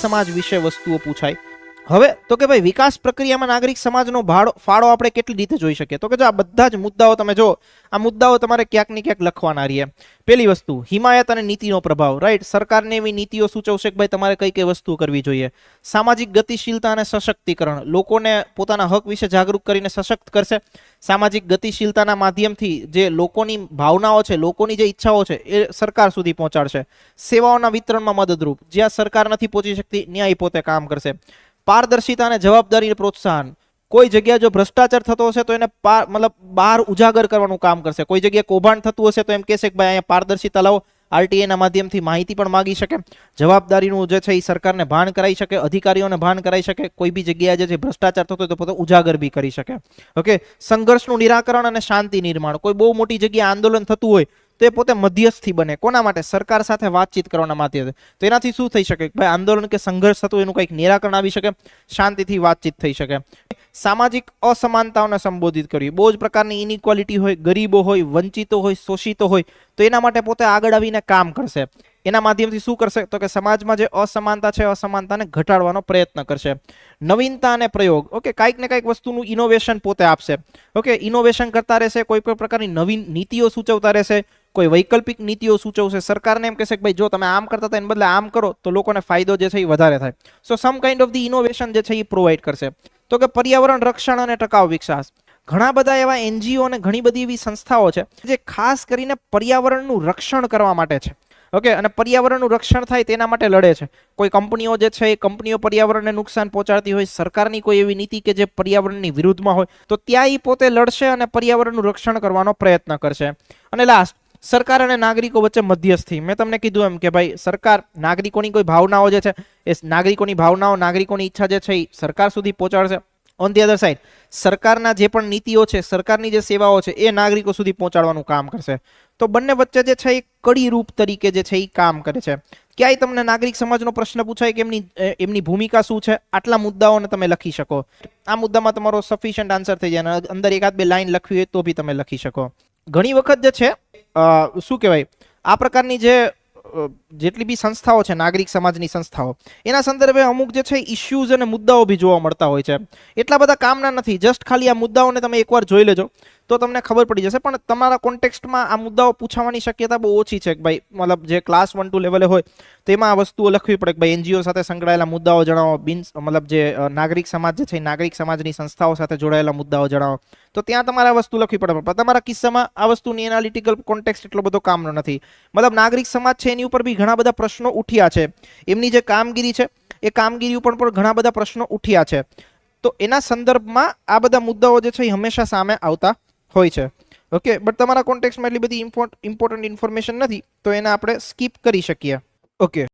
સમાજ વિશે વસ્તુઓ પૂછાય। હવે તો કે ભાઈ વિકાસ પ્રક્રિયામાં નાગરિક સમાજનો ફાળો આપણે કેટલી રીતે જોઈ શકીએ? તો કે જો આ બધા જ મુદ્દાઓ તમે જો, આ મુદ્દાઓ તમારે ક્યાંક ને ક્યાંક લખવાના રહીએ। પહેલી વસ્તુ હિમાયત અને નીતિનો પ્રભાવ, રાઈટ, સરકારને એવી નીતિઓ સૂચવશે કે ભાઈ તમારે કઈ કઈ વસ્તુ કરવી જોઈએ। સામાજિક ગતિશીલતા અને સશક્તિકરણ, લોકોને પોતાના હક વિશે જાગૃત કરીને સશક્ત કરશે। સામાજિક ગતિશીલતાના માધ્યમથી જે લોકોની ભાવનાઓ છે, લોકોની જે ઈચ્છાઓ છે એ સરકાર સુધી પહોંચાડશે। સેવાઓના વિતરણમાં મદદરૂપ, જ્યાં સરકાર નથી પહોંચી શકતી ન્યાય પોતે કામ કરશે। પારદર્શિતા અને જવાબદારીને પ્રોત્સાહન, કોઈ જગ્યાએ જો ભ્રષ્ટાચાર થતો હશે તો એને મતલબ બહાર ઉજાગર કરવાનું કામ કરશે। કોઈ જગ્યાએ કૌભાંડ થતું હશે તો એમ કહેશે કે ભાઈ અહીંયા પારદર્શિતા લાવો, આરટીઆઈ ના માધ્યમથી માહિતી પણ માગી શકે। જવાબદારીનું જે છે એ સરકારને ભાન કરાવી શકે, અધિકારીઓને ભાન કરાવી શકે। કોઈ બી જગ્યાએ જે છે ભ્રષ્ટાચાર થતો હોય તો પોતે ઉજાગર બી કરી શકે। ઓકે, સંઘર્ષનું નિરાકરણ અને શાંતિ નિર્માણ, કોઈ બહુ મોટી જગ્યાએ આંદોલન થતું હોય તો એ પોતે મધ્યસ્થી બને, કોના માટે? સરકાર સાથે વાતચીત કરવાના માધ્યમથી। તો એનાથી શું થઈ શકે? ભાઈ આંદોલન કે સંઘર્ષ થતું એનું કંઈક નિરાકરણ આવી શકે, શાંતિથી વાતચીત થઈ શકે। સામાજિક અસમાનતાઓને સંબોધિત કરવી, બહુ જ પ્રકારની ઇનઇક્વાલિટી હોય, ગરીબો હોય, વંચિતો હોય, શોષિતો હોય તો એના માટે પોતે આગળ આવીને કામ કરશે। એના માધ્યમથી શું કરશે? તો કે સમાજમાં જે અસમાનતા છે અસમાનતાને ઘટાડવાનો પ્રયત્ન કરશે। નવીનતા અને પ્રયોગ, ઓકે, કાંઈક ને કાંઈક વસ્તુનું ઇનોવેશન પોતે આપશે। ઓકે, ઇનોવેશન કરતા રહેશે, કોઈ પણ પ્રકારની નવીન નીતિઓ સૂચવતા રહેશે, કોઈ વૈકલ્પિક નીતિઓ સૂચવશે। સરકારને એમ કહેશે કે ભાઈ જો તમે આમ કરતા હતા એને બદલે આમ કરો તો લોકોને ફાયદો જે છે એ વધારે થાય। So some kind of the innovation જે છે એ પ્રોવાઈડ કરશે। તો કે પર્યાવરણ રક્ષણ અને ટકાઉ વિકાસ, ઘણા બધા એવા એનજીઓ અને ઘણી બધી એવી સંસ્થાઓ છે જે ખાસ કરીને પર્યાવરણનું રક્ષણ કરવા માટે છે। ઓકે, અને પર્યાવરણનું રક્ષણ થાય તેના માટે લડે છે। કોઈ કંપનીઓ જે છે એ કંપનીઓ પર્યાવરણને નુકસાન પહોંચાડતી હોય, સરકારની કોઈ એવી નીતિ કે જે પર્યાવરણની વિરુદ્ધમાં હોય તો ત્યાં એ પોતે લડશે અને પર્યાવરણનું રક્ષણ કરવાનો પ્રયત્ન કરશે। અને લાસ્ટ, સરકાર અને નાગરિકો વચ્ચે મધ્યસ્થી, મેં તમને કીધું એમ કે ભાઈ સરકાર નાગરિકોની કોઈ ભાવનાઓ જે છે એ નાગરિકોની ભાવનાઓ, નાગરિકોની ઈચ્છા જે છે એ સરકાર સુધી પહોંચાડશે। ઓન ધી અધર સાઈડ સરકારના જે પણ નીતિઓ છે, સરકારની જે સેવાઓ છે એ નાગરિકો સુધી પહોંચાડવાનું કામ કરશે। તો બંને વચ્ચે જે છે એ કડી રૂપ તરીકે જે છે એ કામ કરે છે। ક્યાંય તમને નાગરિક સમાજનો પ્રશ્ન પૂછાય કે એમની ભૂમિકા શું છે, આટલા મુદ્દાઓને તમે લખી શકો। આ મુદ્દામાં તમારો સફિશિયન્ટ આન્સર થઈ જાય, અંદર એકાદ બે લાઈન લખવી હોય તો બી તમે લખી શકો। ઘણી વખત જે છે શું કહેવાય, આ પ્રકારની જેટલી બી સંસ્થાઓ છે, નાગરિક સમાજની સંસ્થાઓ, એના સંદર્ભે અમુક જે છે ઇશ્યુઝ અને મુદ્દાઓ બી જોવા મળતા હોય છે। એટલા બધા કામના નથી, જસ્ટ ખાલી આ મુદ્દાઓને તમે એકવાર જોઈ લેજો તો તમને ખબર પડી જશે। પણ તમારા કોન્ટેક્સ્ટમાં આ મુદ્દાઓ પૂછવાની શક્યતા બહુ ઓછી છે કે ભાઈ મતલબ જે ક્લાસ 1-2 લેવલે હોય તેમાં આ વસ્તુઓ લખવી પડે કે ભાઈ એનજીઓ સાથે સંકળાયેલા મુદ્દાઓ જણાવો, મતલબ જે નાગરિક સમાજ જે છે નાગરિક સમાજની સંસ્થાઓ સાથે જોડાયેલા મુદ્દાઓ જણાવો, તો ત્યાં તમારે આ વસ્તુ લખવી પડે। પણ તમારા કિસ્સામાં આ વસ્તુની એનાલિટિકલ કોન્ટેક્સ્ટ એટલો બધો કામનો નથી। મતલબ નાગરિક સમાજ છે એની ઉપર બી ઘણા બધા પ્રશ્નો ઉઠ્યા છે, એમની જે કામગીરી છે એ કામગીરી ઉપર પણ ઘણા બધા પ્રશ્નો ઉઠ્યા છે। તો એના સંદર્ભમાં આ બધા મુદ્દાઓ જે છે એ હંમેશા સામે આવતા હોય છે। ઓકે, બટ તમારા કોન્ટેક્સ્ટમાં એટલી બધી ઇમ્પોર્ટન્ટ ઇન્ફોર્મેશન નથી તો એને આપણે સ્કીપ કરી શકીએ। ઓકે,